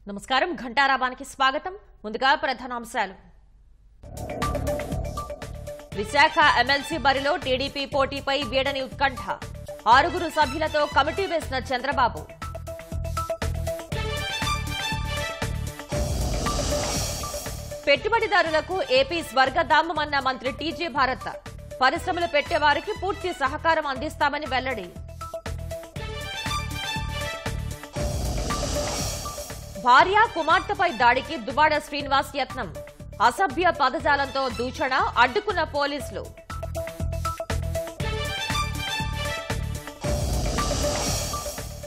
నమస్కారం ఘంటారావానికి స్వాగతం. ముందుగా ప్రధానాంశాలు. విశాఖ ఎమ్మెల్సీ బరిలో టీడీపీ పోటీపై వీడని ఉత్కంఠ. 6 సభ్యులతో కమిటీ వేసిన చంద్రబాబు. పెట్టుబడిదారులకు ఏపీ స్వర్గధామమన్న మంత్రి టీజీ భారత్. పరిశ్రమలు పెట్టేవారికి పూర్తి సహకారం అందిస్తామని వెల్లడి. భార్య కుమార్తెపై దాడికి దువ్వాడ శ్రీనివాస్ యత్నం. అసభ్య పదజాలంతో దూషణ, అడ్డుకున్న పోలీసులు.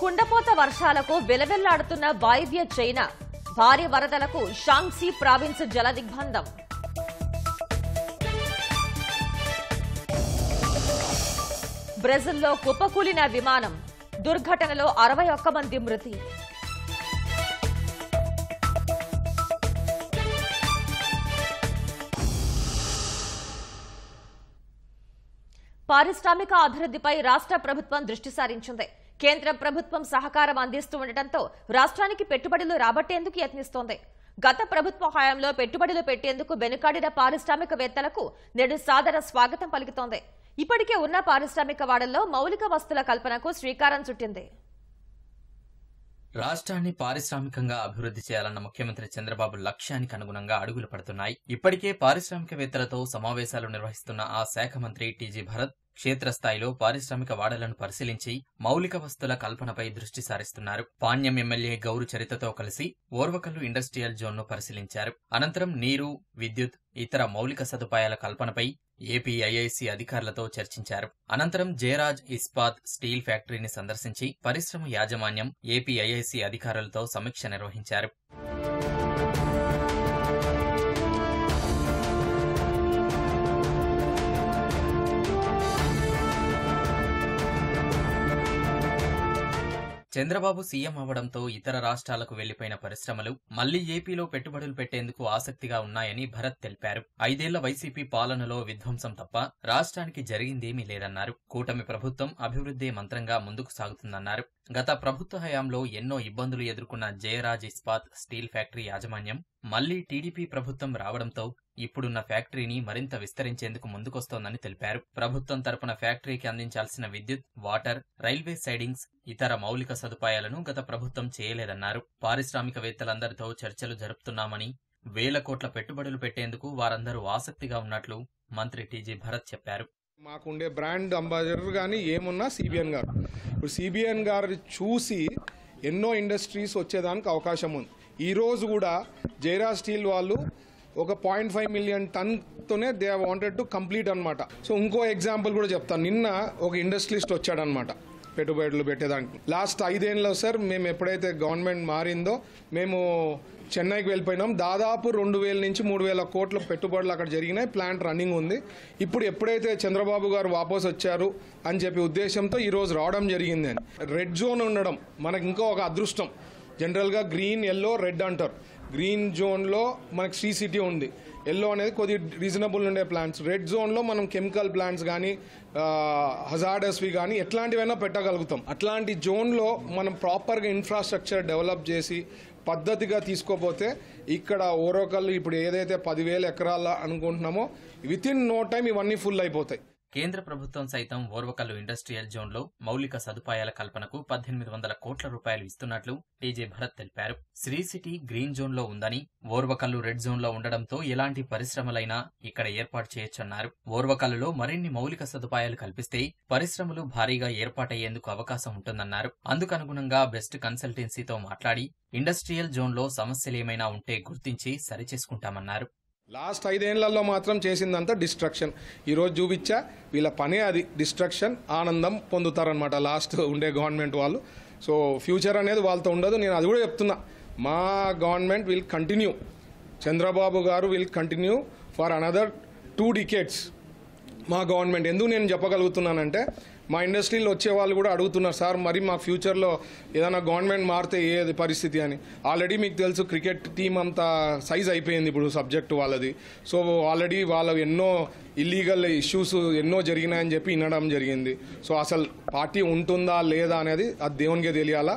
కుండపోత వర్షాలకు వెలవెల్లాడుతున్న వాయువ్య చైనా. భారీ వరదలకు షాంగ్సీ ప్రావిన్స్ జలదిగ్బంధం. బ్రెజిల్లో కుప్పకూలిన విమానం. దుర్ఘటనలో 61 మంది మృతి. పారిశ్రామిక అభివృద్ధిపై రాష్ట్ర ప్రభుత్వం దృష్టి సారించింది. కేంద్ర ప్రభుత్వం సహకారం అందిస్తూ ఉండటంతో రాష్ట్రానికి పెట్టుబడులు రాబట్టేందుకు యత్నిస్తోంది. గత ప్రభుత్వ హయాంలో పెట్టుబడులు పెట్టేందుకు వెనుకాడిన పారిశ్రామికవేత్తలకు నేడు సాదర స్వాగతం పలుకుతోంది. ఇప్పటికే ఉన్న పారిశ్రామిక వాడల్లో మౌలిక వస్తుల కల్పనకు శ్రీకారం చుట్టింది. రాష్ట్రాన్ని పారిశ్రామికంగా అభివృద్ధి చేయాలన్న ముఖ్యమంత్రి చంద్రబాబు లక్ష్యానికి అనుగుణంగా అడుగులు పడుతున్నాయి. ఇప్పటికే పారిశ్రామికవేత్తలతో సమావేశాలు నిర్వహిస్తున్న ఆ శాఖ మంత్రి టీజీ భరత్ క్షేత్రస్థాయిలో పారిశ్రామిక వాడలను పరిశీలించి మౌలిక వస్తుల కల్పనపై దృష్టి సారిస్తున్నారు. పాణ్యం ఎమ్మెల్యే గౌరు చరితతో కలిసి ఓర్వకల్లు ఇండస్ట్రియల్ జోన్ను పరిశీలించారు. అనంతరం నీరు, విద్యుత్, ఇతర మౌలిక సదుపాయాల కల్పనపై ఏపీఐఐసి అధికారులతో చర్చించారు. అనంతరం జయరాజ్ ఇస్పాత్ స్టీల్ ఫ్యాక్టరీని సందర్శించి పరిశ్రమ యాజమాన్యం, ఏపీఐఐసి అధికారులతో సమీక్ష నిర్వహించారు. చంద్రబాబు సీఎం అవ్వడంతో ఇతర రాష్ట్రాలకు వెళ్లిపోయిన పరిశ్రమలు మళ్లీ ఏపీలో పెట్టుబడులు పెట్టేందుకు ఆసక్తిగా ఉన్నాయని భరత్ తెలిపారు. 5 ఏళ్ల వైసీపీ పాలనలో విధ్వంసం తప్ప రాష్ట్రానికి జరిగిందేమీ లేదన్నారు. కూటమి ప్రభుత్వం అభివృద్ధి మంత్రంగా ముందుకు సాగుతుందన్నారు. గత ప్రభుత్వ హయాంలో ఎన్నో ఇబ్బందులు ఎదుర్కొన్న జయరాజ్ ఇస్పాత్ స్టీల్ ఫ్యాక్టరీ యాజమాన్యం మళ్లీ టీడీపీ ప్రభుత్వం రావడంతో ఇప్పుడున్న ఫ్యాక్టరీని మరింత విస్తరించేందుకు ముందుకొస్తోందని తెలిపారు. ప్రభుత్వం తరపున ఫ్యాక్టరీకి అందించాల్సిన విద్యుత్, వాటర్, రైల్వే సైడింగ్స్, ఇతర మౌలిక సదుపాయాలను గత ప్రభుత్వం చేయలేదన్నారు. పారిశ్రామికవేత్తలందరితో చర్చలు జరుపుతున్నామని, వేల కోట్ల పెట్టుబడులు పెట్టేందుకు వారందరూ ఆసక్తిగా ఉన్నట్లు మంత్రి టీజీ భరత్ చెప్పారు. మాకుండే బ్రాండ్ అంబాసిడర్ కానీ ఏమున్నా సిబిఎన్ గారు. ఇప్పుడు సిబిఎన్ గారు చూసి ఎన్నో ఇండస్ట్రీస్ వచ్చేదానికి అవకాశం ఉంది. ఈరోజు కూడా జయరాజ్ స్టీల్ వాళ్ళు ఒక 0.5 మిలియన్ టన్తోనే దే వాంటెడ్ టు కంప్లీట్ అనమాట. సో ఇంకో ఎగ్జాంపుల్ కూడా చెప్తాను. నిన్న ఒక ఇండస్ట్రియలిస్ట్ వచ్చాడనమాట పెట్టుబడులు పెట్టేదానికి. లాస్ట్ 5 ఏళ్ళలో సార్ మేము ఎప్పుడైతే గవర్నమెంట్ మారిందో మేము చెన్నైకి వెళ్ళిపోయినాం. దాదాపు 2000 నుంచి 3000 కోట్ల పెట్టుబడులు అక్కడ జరిగినాయి. ప్లాంట్ రన్నింగ్ ఉంది. ఇప్పుడు ఎప్పుడైతే చంద్రబాబు గారు వాపస్ వచ్చారు అని చెప్పి ఉద్దేశంతో ఈరోజు రావడం జరిగింది. అని రెడ్ జోన్ ఉండడం మనకి ఇంకో ఒక అదృష్టం. జనరల్గా గ్రీన్, ఎల్లో, రెడ్ అంటారు. గ్రీన్ జోన్లో మనకి శ్రీ సిటీ ఉంది. ఎల్లో అనేది కొద్దిగా రీజనబుల్ ఉండే ప్లాంట్స్. రెడ్ జోన్లో మనం కెమికల్ ప్లాంట్స్ కానీ హజార్డస్వి కానీ ఎట్లాంటివైనా పెట్టగలుగుతాం. అట్లాంటి జోన్లో మనం ప్రాపర్గా ఇన్ఫ్రాస్ట్రక్చర్ డెవలప్ చేసి పద్ధతిగా తీసుకోపోతే ఇక్కడ ఓరోకల్లు ఇప్పుడు ఏదైతే 10,000 ఎకరాల అనుకుంటున్నామో విత్ ఇన్ నో టైం ఇవన్నీ ఫుల్ అయిపోతాయి. కేంద్ర ప్రభుత్వం సైతం ఓర్వకల్లు ఇండస్ట్రియల్ జోన్లో మౌలిక సదుపాయాల కల్పనకు 1800 కోట్ల రూపాయలు ఇస్తున్నట్లు టీజీ భరత్ తెలిపారు. శ్రీ సిటీ గ్రీన్ జోన్లో ఉందని, ఓర్వకల్లు రెడ్ జోన్లో ఉండడంతో ఎలాంటి పరిశ్రమలైనా ఇక్కడ ఏర్పాటు చేయొచ్చన్నారు. ఓర్వకల్లులో మరిన్ని మౌలిక సదుపాయాలు కల్పిస్తే పరిశ్రమలు భారీగా ఏర్పాటయ్యేందుకు అవకాశం ఉంటుందన్నారు. అందుకనుగుణంగా బెస్ట్ కన్సల్టెన్సీతో మాట్లాడి ఇండస్ట్రియల్ జోన్లో సమస్యలేమైనా ఉంటే గుర్తించి సరిచేసుకుంటామన్నారు. లాస్ట్ 5 ఏళ్లలో మాత్రం చేసిందంతా డిస్ట్రక్షన్. ఈరోజు చూపించా వీళ్ళ పనే అది, డిస్ట్రక్షన్. ఆనందం పొందుతారనమాట లాస్ట్ ఉండే గవర్నమెంట్ వాళ్ళు. సో ఫ్యూచర్ అనేది వాళ్ళతో ఉండదు. నేను అది కూడా చెప్తున్నా, మా గవర్నమెంట్ విల్ కంటిన్యూ. చంద్రబాబు గారు will continue for another 2 decades. మా గవర్నమెంట్ ఎందుకు నేను చెప్పగలుగుతున్నానంటే మా ఇండస్ట్రీలో వచ్చే వాళ్ళు కూడా అడుగుతున్నారు, సార్ మరి మా ఫ్యూచర్లో ఏదైనా గవర్నమెంట్ మారితే ఏది పరిస్థితి అని. ఆల్రెడీ మీకు తెలుసు క్రికెట్ టీం అంతా సైజ్ అయిపోయింది ఇప్పుడు సబ్జెక్టు వాళ్ళది. సో ఆల్రెడీ వాళ్ళ ఎన్నో ఇల్లీగల్ ఇష్యూస్ ఎన్నో జరిగినాయని చెప్పి వినడం జరిగింది. సో అసలు పార్టీ ఉంటుందా లేదా అనేది అది దేవునికే తెలియాలా.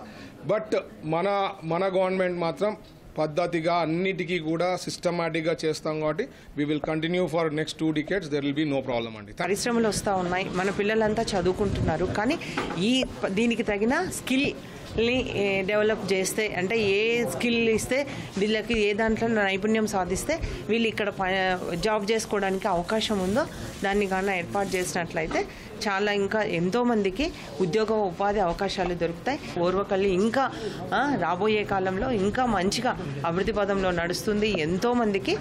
బట్ మన గవర్నమెంట్ మాత్రం పద్ధతిగా అన్నిటికీ కూడా సిస్టమాటిక్గా చేస్తాం కాబట్టి we will continue for next 2 decades. There will be no problem అండి. పరిశ్రమలు వస్తూ ఉన్నాయి, మన పిల్లలంతా చదువుకుంటున్నారు. కానీ దీనికి తగిన స్కిల్ని డెవలప్ చేస్తే, అంటే ఏ స్కిల్ ఇస్తే వీళ్ళకి ఏ దాంట్లో నైపుణ్యం సాధిస్తే వీళ్ళు ఇక్కడ జాబ్ చేసుకోవడానికి అవకాశం ఉందో దాన్ని కానీ ఏర్పాటు చేసినట్లయితే చాలా ఇంకా ఎంతోమందికి ఉద్యోగ ఉపాధి అవకాశాలు దొరుకుతాయి. ఓర్వకల్లి ఇంకా రాబోయే కాలంలో ఇంకా మంచిగా అభివృద్ధి పదంలో నడుస్తుంది. ఎంతోమందికి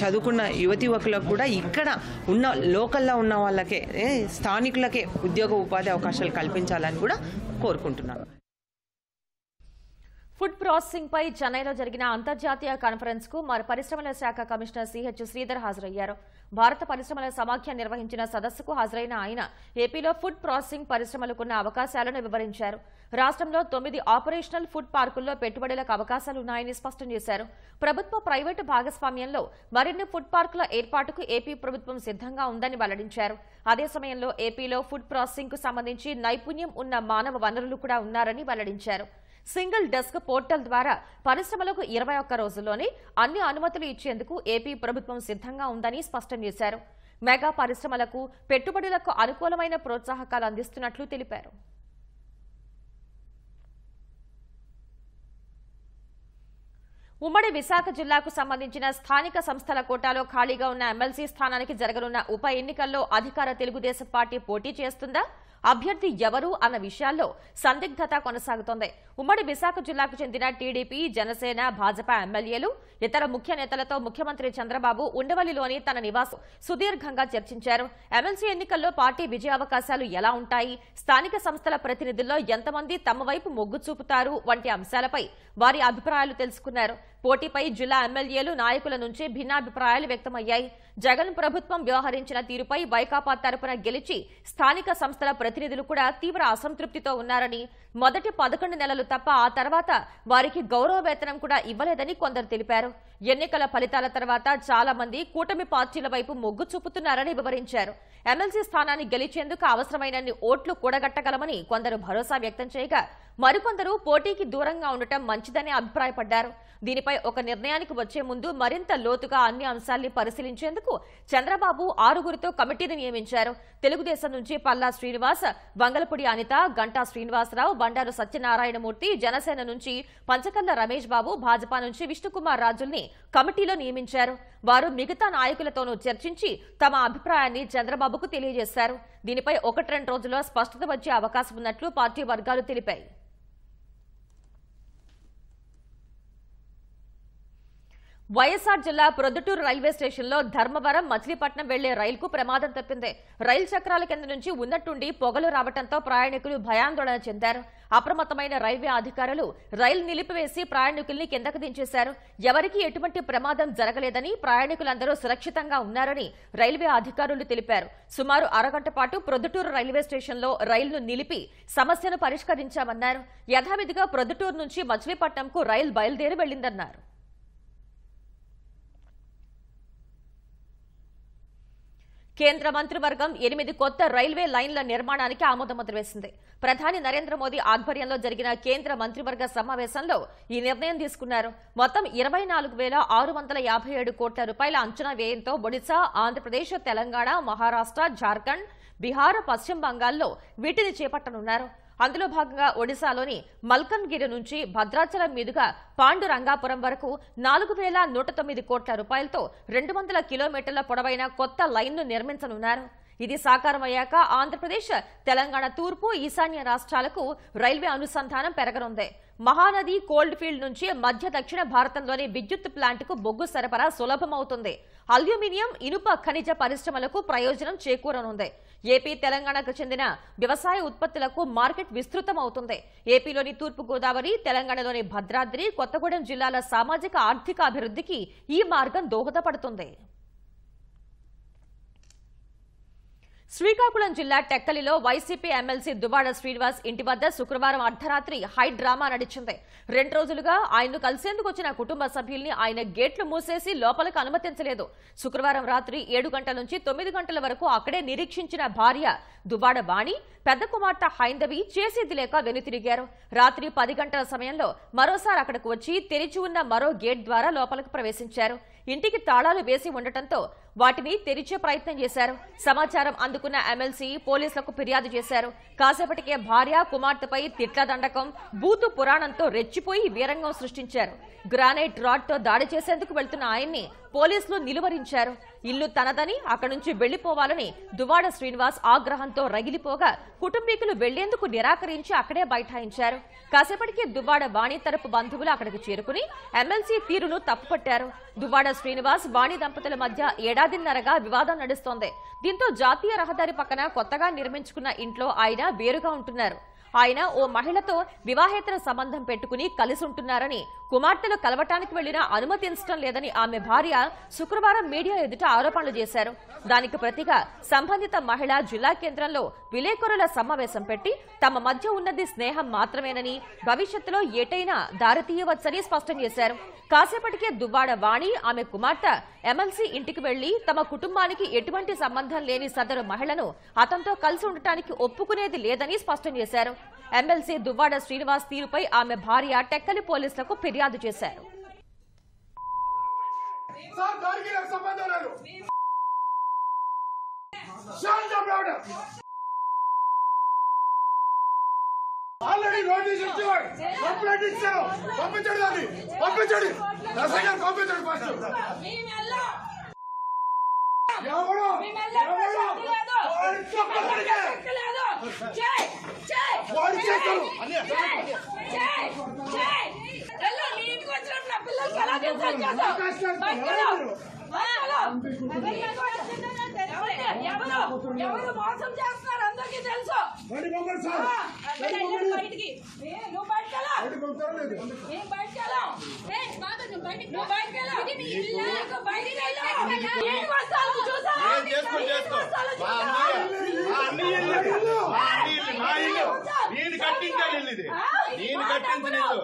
చదువుకున్న యువకులకు కూడా ఇక్కడ ఉన్న లోకల్లో ఉన్న వాళ్ళకే, స్థానికులకే ఉద్యోగ ఉపాధి అవకాశాలు కల్పించాలని కూడా కోరుకుంటున్నాను. ఫుడ్ ప్రాసెసింగ్ పై చెన్నైలో జరిగిన అంతర్జాతీయ కాన్ఫరెన్స్ కు మరి పరిశ్రమల శాఖ కమిషనర్ సిహెచ్ శ్రీధర్ హాజరయ్యారు. భారత పరిశ్రమల సమాఖ్య నిర్వహించిన సదస్సుకు హాజరైన ఆయన ఏపీలో ఫుడ్ ప్రాసెసింగ్ పరిశ్రమలకున్న అవకాశాలను వివరించారు. రాష్ట్రంలో 9 ఆపరేషనల్ ఫుడ్ పార్కుల్లో పెట్టుబడులకు అవకాశాలున్నాయని స్పష్టం చేశారు. ప్రభుత్వ ప్రైవేటు భాగస్వామ్యంలో మరిన్ని ఫుడ్ పార్కుల ఏర్పాటుకు ఏపీ ప్రభుత్వం సిద్ధంగా ఉందని వెల్లడించారు. అదే సమయంలో ఏపీలో ఫుడ్ ప్రాసెసింగ్ కు సంబంధించి నైపుణ్యం ఉన్న మానవ వనరులు కూడా ఉన్నారని వెల్లడించారు. సింగిల్ డెస్క్ పోర్టల్ ద్వారా పరిశ్రమలకు 21 రోజుల్లోనే అన్ని అనుమతులు ఇచ్చేందుకు ఏపీ ప్రభుత్వం సిద్ధంగా ఉందని స్పష్టం చేశారు. మెగా పరిశ్రమలకు పెట్టుబడులకు అనుకూలమైన ప్రోత్సాహకాలు అందిస్తున్నట్లు తెలిపారు. ఉమ్మడి విశాఖ జిల్లాకు సంబంధించిన స్థానిక సంస్థల కోటాలో ఖాళీగా ఉన్న ఎమ్మెల్సీ స్థానానికి జరగనున్న ఉప ఎన్నికల్లో అధికార తెలుగుదేశం పార్టీ పోటీ చేస్తుందా, అభ్యర్థి ఎవరు అన్న విషయాల్లో సందిగ్ధత కొనసాగుతోంది. ఉమ్మడి విశాఖ జిల్లాకు చెందిన టీడీపీ, జనసేన, భాజపా ఎమ్మెల్యేలు, ఇతర ముఖ్య నేతలతో ముఖ్యమంత్రి చంద్రబాబు ఉండవల్లిలోని తన నివాసం సుదీర్ఘంగా చర్చించారు. ఎమ్మెల్సీ ఎన్నికల్లో పార్టీ విజయావకాశాలు ఎలా ఉంటాయి, స్థానిక సంస్థల ప్రతినిధుల్లో ఎంతమంది తమ వైపు మొగ్గు చూపుతారు వంటి అంశాలపై వారి అభిప్రాయాలు తెలుసుకున్నారు. పోటీపై జిల్లా ఎమ్మెల్యేలు, నాయకుల నుంచి భిన్నాభిప్రాయాలు వ్యక్తమయ్యాయి. జగన్ ప్రభుత్వం వ్యవహరించిన తీరుపై వైకాపా తరపున గెలిచి స్థానిక సంస్థల ప్రతినిధులు కూడా తీవ్ర అసంతృప్తితో ఉన్నారని, మొదటి 11 నెలలు తప్ప ఆ తర్వాత వారికి గౌరవ వేతనం కూడా ఇవ్వలేదని కొందరు తెలిపారు. ఎన్నికల ఫలితాల తర్వాత చాలా మంది కూటమి పార్టీల వైపు మొగ్గు చూపుతున్నారని వివరించారు. ఎమ్మెల్సీ స్థానాన్ని గెలిచేందుకు అవసరమైనన్ని ఓట్లు కూడగట్టగలమని కొందరు భరోసా వ్యక్తం చేయగా, మరికొందరు పోటీకి దూరంగా ఉండటం మంచిదని అభిప్రాయపడ్డారు. దీనిపై ఒక నిర్ణయానికి వచ్చే ముందు మరింత లోతుగా అన్ని అంశాల్ని పరిశీలించేందుకు చంద్రబాబు 6గురితో కమిటీని నియమించారు. తెలుగుదేశం నుంచి పల్లా శ్రీనివాస్, వంగలపూడి అనిత, గంటా శ్రీనివాసరావు, బండారు సత్యనారాయణమూర్తి, జనసేన నుంచి పంచకర్ల రమేష్ బాబు, భాజపా నుంచి విష్ణుకుమార్ రాజుల్ని కమిటీలో నియమించారు. వారు మిగతా నాయకులతోనూ చర్చించి తమ అభిప్రాయాన్ని చంద్రబాబుకు తెలియజేశారు. దీనిపై 1-2 రోజుల్లో స్పష్టత వచ్చే అవకాశం ఉన్నట్లు పార్టీ వర్గాలు తెలిపాయి. వైఎస్ఆర్ జిల్లా ప్రొద్దుటూరు రైల్వే స్టేషన్లో ధర్మవరం, మచిలీపట్నం వెళ్లే రైలుకు ప్రమాదం తప్పింది. రైలు చక్రాల కింద నుంచి ఉన్నట్టుండి పొగలు రావడంతో ప్రయాణికులు భయాందోళన చెందారు. అప్రమత్తమైన రైల్వే అధికారులు రైలు నిలిపివేసి ప్రయాణికుల్ని కిందకు దించేశారు. ఎవరికీ ఎటువంటి ప్రమాదం జరగలేదని, ప్రయాణికులందరూ సురక్షితంగా ఉన్నారని రైల్వే అధికారులు తెలిపారు. సుమారు అరగంట పాటు ప్రొద్దుటూరు రైల్వే స్టేషన్లో రైలును నిలిపి సమస్యను పరిష్కరించామన్నారు. యథావిధిగా ప్రొద్దుటూరు నుంచి మచిలీపట్నంకు రైలు బయలుదేరి వెళ్లిందన్నారు. కేంద్ర మంత్రివర్గం 8 కొత్త రైల్వే లైన్ల నిర్మాణానికి ఆమోదముద్ర వేసింది. ప్రధాని నరేంద్ర మోదీ ఆధ్వర్యంలో జరిగిన కేంద్ర మంత్రివర్గ సమావేశంలో ఈ నిర్ణయం తీసుకున్నారు. మొత్తం 24,657 కోట్ల రూపాయల అంచనా వ్యయంతో ఒడిశా, ఆంధ్రప్రదేశ్, తెలంగాణ, మహారాష్ట్ర, జార్ఖండ్, బీహార్, పశ్చిమ బంగాల్లో వీటిని చేపట్టనున్నారు. అందులో భాగంగా ఒడిశాలోని మల్కన్గిరి నుంచి భద్రాచలం మీదుగా పాండురంగాపురం వరకు 4,109 కోట్ల రూపాయలతో 200 కిలోమీటర్ల పొడవైన కొత్త లైన్ను నిర్మించనున్నారు. ఇది సాకారమయ్యాక ఆంధ్రప్రదేశ్, తెలంగాణ తూర్పు, ఈశాన్య రాష్ట్రాలకు రైల్వే అనుసంధానం పెరగనుంది. మహానది కోల్డ్ ఫీల్డ్ నుంచి మధ్య దక్షిణ భారతంలోని విద్యుత్ ప్లాంట్కు బొగ్గు సరఫరా సులభమవుతుంది. అల్యూమినియం, ఇనుప ఖనిజ పరిశ్రమలకు ప్రయోజనం చేకూరనుంది. ఏపీ, తెలంగాణకు చెందిన వ్యవసాయ ఉత్పత్తులకు మార్కెట్ విస్తృతమవుతుంది. ఏపీలోని తూర్పు గోదావరి, తెలంగాణలోని భద్రాద్రి, కొత్తగూడెం జిల్లాల సామాజిక ఆర్థిక అభివృద్ధికి ఈ మార్గం దోహదపడుతుంది. శ్రీకాకుళం జిల్లా టెక్కలిలో వైసీపీ ఎమ్మెల్సీ దువ్వాడ శ్రీనివాస్ ఇంటి వద్ద శుక్రవారం అర్ధరాత్రి హై డ్రామా నడిచింది. 2 రోజులుగా ఆయన్ను కలిసేందుకు వచ్చిన కుటుంబ సభ్యుల్ని ఆయన గేట్లు మూసేసి లోపలికి అనుమతించలేదు. శుక్రవారం రాత్రి 7 గంటల నుంచి 9 గంటల వరకు అక్కడే నిరీక్షించిన భార్య దువ్వాడ వాణి, పెద్ద కుమార్తె హైందవి చేసేది లేక వెనుతిరిగారు. రాత్రి 10 గంటల సమయంలో మరోసారి అక్కడకు వచ్చి తెరిచి ఉన్న మరో గేట్ ద్వారా లోపలికి ప్రవేశించారు. ఇంటికి తాళాలు వేసి ఉండటంతో వాటిని తెరిచే ప్రయత్నం చేశారు. సమాచారం అందుకున్న ఎమ్మెల్సీ పోలీసులకు ఫిర్యాదు చేశారు. కాసేపటికే భార్య, కుమార్తెపై తిట్ల దండకం, బూతు పురాణంతో రెచ్చిపోయి వీరంగం సృష్టించారు. గ్రానైట్ రాడ్ తో దాడి చేసేందుకు వెళ్తున్న ఆయన్ని పోలీసులు నిలువరించారు. ఇల్లు తనదని, అక్కడి నుంచి వెళ్లిపోవాలని దువ్వాడ శ్రీనివాస్ ఆగ్రహంతో రగిలిపోగా కుటుంబీకులు వెళ్లేందుకు నిరాకరించి అక్కడే బైఠాయించారు. కాసేపటికి దువ్వాడ వాణి తరపు బంధువులు అక్కడికి చేరుకుని ఎమ్మెల్సీ తీరును తప్పుపట్టారు. దువ్వాడ శ్రీనివాస్, వాణి దంపతుల మధ్య ఏడాదిన్నరగా వివాదం నడుస్తోంది. దీంతో జాతీయ రహదారి పక్కన కొత్తగా నిర్మించుకున్న ఇంట్లో ఆయన వేరుగా ఉంటున్నారు. ఆయన ఓ మహిళతో వివాహేతర సంబంధం పెట్టుకుని కలిసి ఉంటున్నారని, కుమార్తెలు కలవటానికి వెళ్లినా అనుమతించడం లేదని ఆమె భార్య శుక్రవారం మీడియా ఎదుట ఆరోపణలు చేశారు. దానికి ప్రతిగా సంబంధిత మహిళ జిల్లా కేంద్రంలో విలేకరుల సమావేశం పెట్టి తమ మధ్య ఉన్నది స్నేహం మాత్రమేనని, భవిష్యత్తులో ఏటైనా దారితీయవచ్చని స్పష్టం చేశారు. కాసేపటికే దువ్వాడ వాణి, ఆమె కుమార్తె ఎమ్మెల్సీ ఇంటికి వెళ్లి తమ కుటుంబానికి ఎటువంటి సంబంధం లేని సదరు మహిళను అతనితో కలిసి ఉండటానికి ఒప్పుకునేది లేదని స్పష్టం చేశారు. ఎమ్మెల్సీ దువ్వాడ శ్రీనివాస్ తీరుపై ఆమె భార్య టెక్కలి పోలీసులకు ఫిర్యాదు చేశారు. ఆల్రెడీ నోటీస్ ఇచ్చేవాడు, కంప్లైంట్ ఇచ్చారు, పంపించండి, దాన్ని పంపించండి, దశగా పంపించండి. ఫస్ట్ ఎవరు వాడు చేస్తారు ఎవరు మోసం చేస్తున్నారు అందరికీ తెలుసు. బయటికి నువ్వు నేను కట్టించాలి, నేను కట్టించలేదు.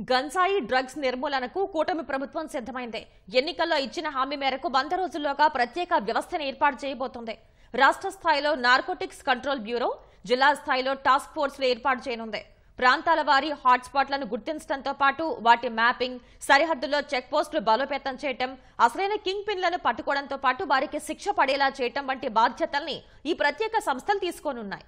గంజాయి డ్రగ్స్ నిర్మూలనకు కూటమి ప్రభుత్వం సిద్ధమైంది. ఎన్నికల్లో ఇచ్చిన హామీ మేరకు 100 రోజుల్లోగా ప్రత్యేక వ్యవస్థను ఏర్పాటు చేయబోతోంది. రాష్ట్ర స్థాయిలో నార్కోటిక్స్ కంట్రోల్ బ్యూరో, జిల్లా స్థాయిలో టాస్క్ ఫోర్సులు ఏర్పాటు చేయనుంది. ప్రాంతాల వారీ హాట్స్పాట్లను గుర్తించడంతో పాటు వాటి మ్యాపింగ్, సరిహద్దుల్లో చెక్ పోస్టులు బలోపేతం చేయటం, అసలైన కింగ్ పిన్లను పట్టుకోవడంతో పాటు వారికి శిక్ష పడేలా చేయటం వంటి బాధ్యతల్ని ఈ ప్రత్యేక సంస్థలు తీసుకోనున్నాయి.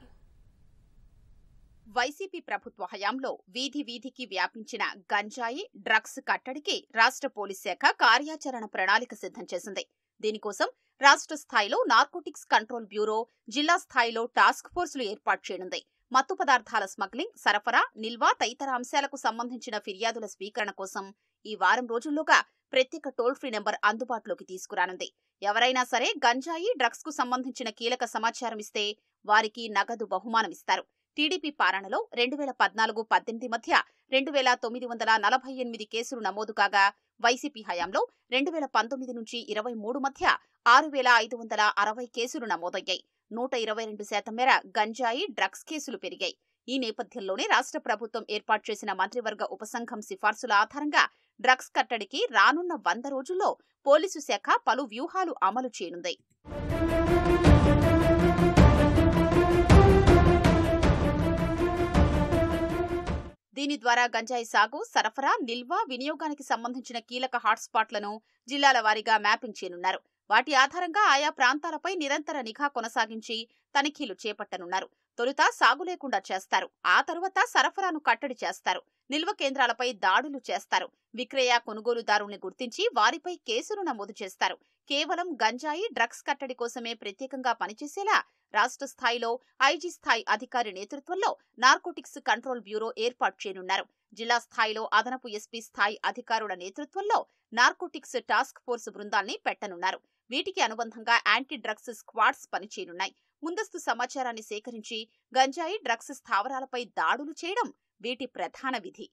వైసీపీ ప్రభుత్వ హయాంలో వీధి వీధికి వ్యాపించిన గంజాయి, డ్రగ్స్ కట్టడికి రాష్ట్ర పోలీస్ శాఖ కార్యాచరణ ప్రణాళిక సిద్ధం చేసింది. దీనికోసం రాష్ట్ర స్థాయిలో నార్కోటిక్స్ కంట్రోల్ బ్యూరో, జిల్లా స్థాయిలో టాస్క్ ఫోర్సులు ఏర్పాటు చేయనుంది. మత్తు పదార్థాల స్మగ్లింగ్, సరఫరా, నిల్వ తదితర అంశాలకు సంబంధించిన ఫిర్యాదుల స్వీకరణ కోసం ఈ వారం రోజుల్లోగా ప్రత్యేక టోల్ ఫ్రీ నెంబర్ అందుబాటులోకి తీసుకురానుంది. ఎవరైనా సరే గంజాయి, డ్రగ్స్ కు సంబంధించిన కీలక సమాచారం ఇస్తే వారికి నగదు బహుమానమిస్తారు. టీడీపీ పాలనలో 2014-18 మధ్య 2948 కేసులు నమోదు కాగా, వైసీపీ హయాంలో 2019 నుంచి 23 మధ్య 6560 కేసులు నమోదయ్యాయి. 122% మేర గంజాయి, డ్రగ్స్ కేసులు పెరిగాయి. ఈ నేపథ్యంలోనే రాష్ట్ర ప్రభుత్వం ఏర్పాటు చేసిన మంత్రివర్గ ఉపసంఘం సిఫార్సుల ఆధారంగా డ్రగ్స్ కట్టడికి రానున్న 100 రోజుల్లో పోలీసు శాఖ పలు వ్యూహాలు అమలు చేయనుంది. దీని ద్వారా గంజాయి సాగు, సరఫరా, నిల్వ, వినియోగానికి సంబంధించిన కీలక హాట్స్పాట్లను జిల్లాల వారీగా మ్యాపింగ్ చేయనున్నారు. వాటి ఆధారంగా ఆయా ప్రాంతాలపై నిరంతర నిఘా కొనసాగించి తనిఖీలు చేపట్టనున్నారు. తొలుత సాగు లేకుండా చేస్తారు, ఆ తరువాత సరఫరాను కట్టడి చేస్తారు. నిల్వ కేంద్రాలపై దాడులు చేస్తారు. విక్రయ, కొనుగోలుదారుల్ని గుర్తించి వారిపై కేసులు నమోదు చేస్తారు. కేవలం గంజాయి, డ్రగ్స్ కట్టడి కోసమే ప్రత్యేకంగా పనిచేసేలా రాష్ట్ర స్థాయిలో ఐజీ స్థాయి అధికారి నేతృత్వంలో నార్కోటిక్స్ కంట్రోల్ బ్యూరో ఏర్పాటు చేయనున్నారు. జిల్లా స్థాయిలో అదనపు ఎస్పీ స్థాయి అధికారుల నేతృత్వంలో నార్కోటిక్స్ టాస్క్ ఫోర్స్ బృందాల్ని పెట్టనున్నారు. వీటికి అనుబంధంగా యాంటీ డ్రగ్స్ స్క్వాడ్స్ పనిచేయనున్నాయి. ముందస్తు సమాచారాన్ని సేకరించి గంజాయి డ్రగ్స్ స్థావరాలపై దాడులు చేయడం వీటి ప్రధాన విధి.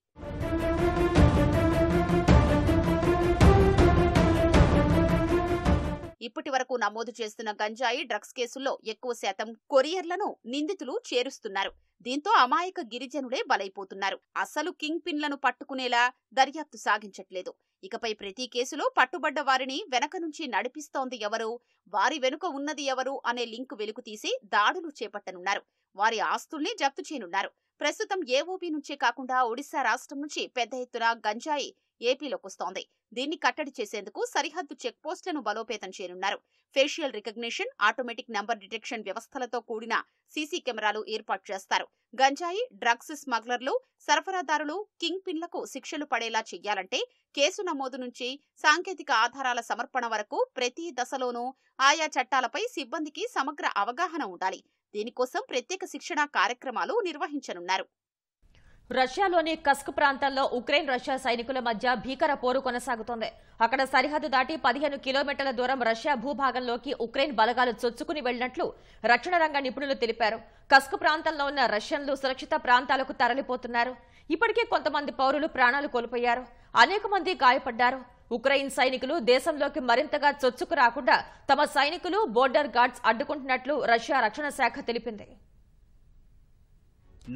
ఇప్పటి వరకు నమోదు చేస్తున్న గంజాయి డ్రగ్స్ కేసుల్లో ఎక్కువ శాతం కొరియర్లను నిందితులు చేరుస్తున్నారు. దీంతో అమాయక గిరిజనులే బలైపోతున్నారు. అసలు కింగ్ పిన్లను పట్టుకునేలా దర్యాప్తు సాగించట్లేదు. ఇకపై ప్రతి కేసులో పట్టుబడ్డ వారిని వెనక నుంచి నడిపిస్తోంది ఎవరు, వారి వెనుక ఉన్నది ఎవరు అనే లింక్ వెలుగుతీసి దాడులు చేపట్టనున్నారు. వారి ఆస్తుల్ని జప్తు చేయనున్నారు. ప్రస్తుతం ఏఓబీ నుంచే కాకుండా ఒడిశా రాష్ట్రం నుంచి పెద్ద ఎత్తున గంజాయి ఏపీలోకొస్తోంది. దీన్ని కట్టడి చేసేందుకు సరిహద్దు చెక్ పోస్టులను బలోపేతం చేయనున్నారు. Facial recognition, automatic number detection వ్యవస్థలతో కూడిన సీసీ కెమెరాలు ఏర్పాటు చేస్తారు. గంజాయి డ్రగ్స్ స్మగ్లర్లు, సరఫరాదారులు, కింగ్ పిన్లకు శిక్షలు పడేలా చెయ్యాలంటే కేసు నమోదు నుంచి సాంకేతిక ఆధారాల సమర్పణ వరకు ప్రతి దశలోనూ ఆయా చట్టాలపై సిబ్బందికి సమగ్ర అవగాహన ఉండాలి. దీనికోసం ప్రత్యేక శిక్షణా కార్యక్రమాలు నిర్వహించనున్నారు. రష్యాలోని కస్క్ ప్రాంతంలో ఉక్రెయిన్ రష్యా సైనికుల మధ్య భీకర పోరు కొనసాగుతోంది. అక్కడ సరిహద్దు దాటి 15 కిలోమీటర్ల దూరం రష్యా భూభాగంలోకి ఉక్రెయిన్ బలగాలు చొచ్చుకుని వెళ్లినట్లు రక్షణ రంగ నిపుణులు తెలిపారు. కస్క్ ప్రాంతంలో ఉన్న రష్యన్లు సురక్షిత ప్రాంతాలకు తరలిపోతున్నారు. ఇప్పటికే కొంతమంది పౌరులు ప్రాణాలు కోల్పోయారు. అనేక మంది గాయపడ్డారు. ఉక్రెయిన్ సైనికులు దేశంలోకి మరింతగా చొచ్చుకు రాకుండా తమ సైనికులు, బోర్డర్ గార్డ్స్ అడ్డుకుంటున్నట్లు రష్యా రక్షణ శాఖ తెలిపింది.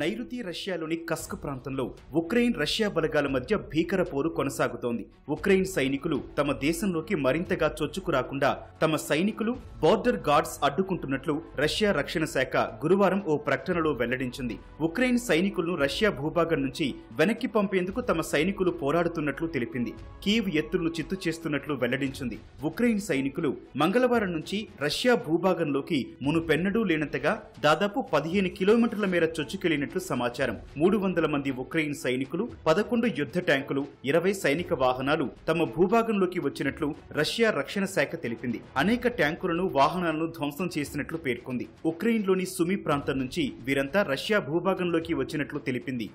నైరుతి రష్యాలోని కస్క్ ప్రాంతంలో ఉక్రెయిన్ రష్యా బలగాల మధ్య భీకర పోరు కొనసాగుతోంది. ఉక్రెయిన్ సైనికులు తమ దేశంలోకి మరింతగా చొచ్చుకురాకుండా తమ సైనికులు, బోర్డర్ గార్డ్స్ అడ్డుకుంటున్నట్లు రష్యా రక్షణ శాఖ గురువారం ఓ ప్రకటనలో వెల్లడించింది. ఉక్రెయిన్ సైనికులను రష్యా భూభాగం నుంచి వెనక్కి పంపేందుకు తమ సైనికులు పోరాడుతున్నట్లు తెలిపింది. కీవ్ ఎత్తులను చిత్తు చేస్తున్నట్లు వెల్లడించింది. ఉక్రెయిన్ సైనికులు మంగళవారం నుంచి రష్యా భూభాగంలోకి మునుపెన్నడూ లేనంతగా దాదాపు 15 కిలోమీటర్ల మేర చొచ్చుకెళ్లి సమాచారం. 300 మంది ఉక్రెయిన్ సైనికులు, 11 యుద్ధ ట్యాంకులు, 20 సైనిక వాహనాలు తమ భూభాగంలోకి వచ్చినట్లు రష్యా రక్షణ శాఖ తెలిపింది. అనేక ట్యాంకులను, వాహనాలను ధ్వంసం చేసినట్లు పేర్కొంది. ఉక్రెయిన్లోని సుమి ప్రాంతం నుంచి వీరంతా రష్యా భూభాగంలోకి వచ్చినట్లు తెలిపింది.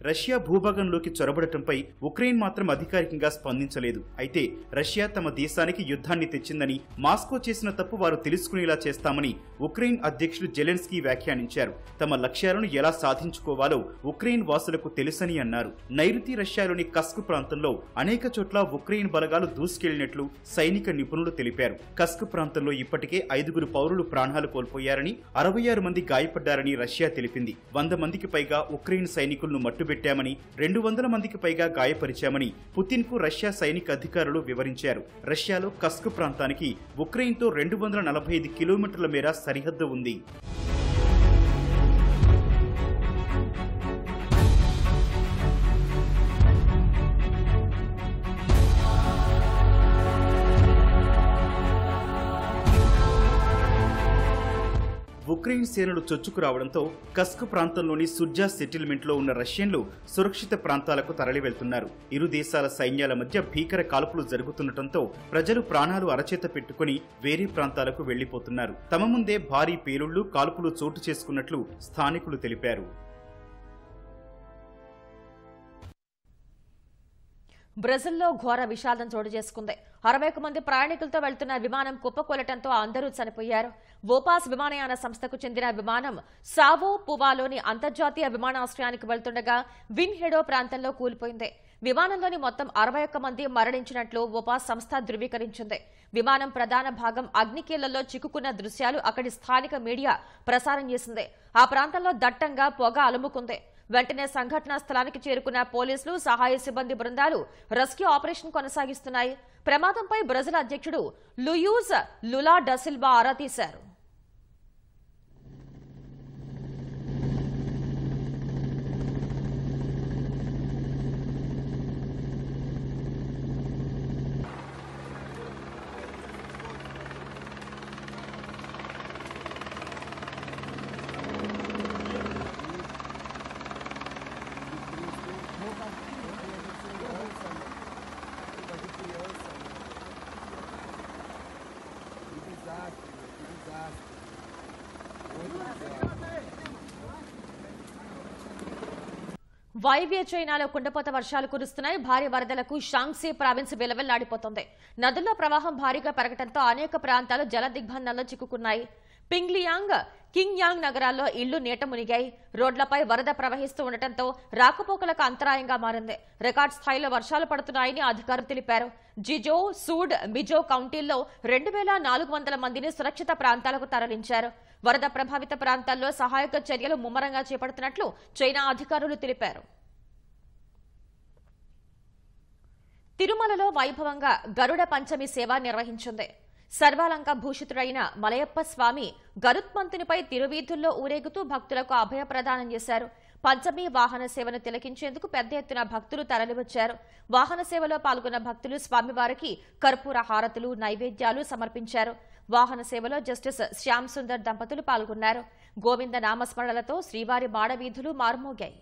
రష్యా భూభాగంలోకి చొరబడటంపై ఉక్రెయిన్ మాత్రం అధికారికంగా స్పందించలేదు. అయితే రష్యా తమ దేశానికి యుద్ధాన్ని తెచ్చిందని, మాస్కో చేసిన తప్పు వారు తెలుసుకునేలా చేస్తామని ఉక్రెయిన్ అధ్యక్షుడు జెలెన్స్కీ వ్యాఖ్యానించారు. తమ లక్ష్యాలను ఎలా సాధించుకోవాలో ఉక్రెయిన్ వాసులకు తెలుసని అన్నారు. నైరుతి రష్యాలోని కస్క్ ప్రాంతంలో అనేక చోట్ల ఉక్రెయిన్ బలగాలు దూసుకెళ్లినట్లు సైనిక నిపుణులు తెలిపారు. కస్క్ ప్రాంతంలో ఇప్పటికే 5 పౌరులు ప్రాణాలు కోల్పోయారని, 66 మంది గాయపడ్డారని రష్యా తెలిపింది. 100 మందికి పైగా ఉక్రెయిన్ సైనికులను మట్టుబెట్టామని, 200 మందికి పైగా గాయపరిచామని పుతిన్ కు రష్యా సైనిక అధికారులు వివరించారు. రష్యాలో కస్క్ ప్రాంతానికి ఉక్రెయిన్తో 245 కిలోమీటర్ల మేర సరిహద్దు ఉంది. ఉక్రెయిన్ సేనలు చొచ్చుకురావడంతో కస్క్ ప్రాంతంలోని సుర్జా సెటిల్మెంట్ లో ఉన్న రష్యన్లు సురక్షిత ప్రాంతాలకు తరలి వెళ్తున్నారు. ఇరు దేశాల సైన్యాల మధ్య భీకర కాల్పులు జరుగుతుండటంతో ప్రజలు ప్రాణాలు అరచేత పెట్టుకుని వేరే ప్రాంతాలకు వెళ్లిపోతున్నారు. తమ ముందే భారీ పేలుళ్లు, కాల్పులు చోటు చేసుకున్నట్లు స్థానికులు తెలిపారు. బ్రెజిల్లో ఘోర విషాదం చోటు చేసుకుంది. 61 మంది ప్రయాణికులతో వెళ్తున్న విమానం కుప్పకూలటంతో అందరూ చనిపోయారు. వోపాస్ విమానయాన సంస్థకు చెందిన విమానం సావో పువాలోని అంతర్జాతీయ విమానాశ్రయానికి వెళ్తుండగా విన్హెడో ప్రాంతంలో కూలిపోయింది. విమానంలోని మొత్తం 61 మంది మరణించినట్లు వోపాస్ సంస్థ ధృవీకరించింది. విమానం ప్రధాన భాగం అగ్నికీళ్లలో చిక్కుకున్న దృశ్యాలు అక్కడి స్థానిక మీడియా ప్రసారం చేసింది. ఆ ప్రాంతంలో దట్టంగా పొగ అలుముకుంది. వెంటనే సంఘటనా స్థలానికి చేరుకున్న పోలీసులు, సహాయ సిబ్బంది బృందాలు రెస్క్యూ ఆపరేషన్ కొనసాగిస్తున్నాయి. ప్రమాదంపై బ్రెజిల్ అధ్యక్షుడు లూయిజ్ లులా డసిల్వా ఆరా తీశారు. వాయువ్య చైనాలో కుండపోత వర్షాలు కురుస్తున్నాయి. భారీ వరదలకు షాంగ్సీ ప్రావిన్స్ విలవిల్లాడిపోతోంది. నదుల్లో ప్రవాహం భారీగా పెరగడంతో అనేక ప్రాంతాలు జల దిగ్బంధంలో చిక్కుకున్నాయి. పింగ్లియాంగ్, కింగ్యాంగ్ నగరాల్లో ఇళ్లు నీట మునిగాయి. రోడ్లపై వరద ప్రవహిస్తూ ఉండటంతో రాకపోకలకు అంతరాయంగా మారింది. రికార్డ్ స్థాయిలో వర్షాలు పడుతున్నాయని అధికారులు తెలిపారు. జిజో, సూడ్, మిజో కౌంటీల్లో 2400 మందిని సురక్షిత ప్రాంతాలకు తరలించారు. వరద ప్రభావిత ప్రాంతాల్లో సహాయక చర్యలు ముమ్మరంగా చేపడుతున్నట్లు చైనా అధికారులు తెలిపారు. తిరుమలలో వైభవంగా గరుడ పంచమి సేవ నిర్వహించింది. సర్వాలంక భూషితుడైన మలయప్ప స్వామి గరుత్మంతునిపై తిరువీధుల్లో ఊరేగుతూ భక్తులకు అభయప్రదానం చేశారు. పంచమి వాహన సేవను తిలకించేందుకు పెద్ద ఎత్తున భక్తులు తరలివచ్చారు. వాహన సేవలో పాల్గొన్న భక్తులు స్వామివారికి కర్పూర హారతులు, నైవేద్యాలు సమర్పించారు. వాహన సేవలో జస్టిస్ శ్యామ్ సుందర్ దంపతులు పాల్గొన్నారు. గోవింద నామస్మరణలతో శ్రీవారి మాడవీధులు మార్మోగాయి.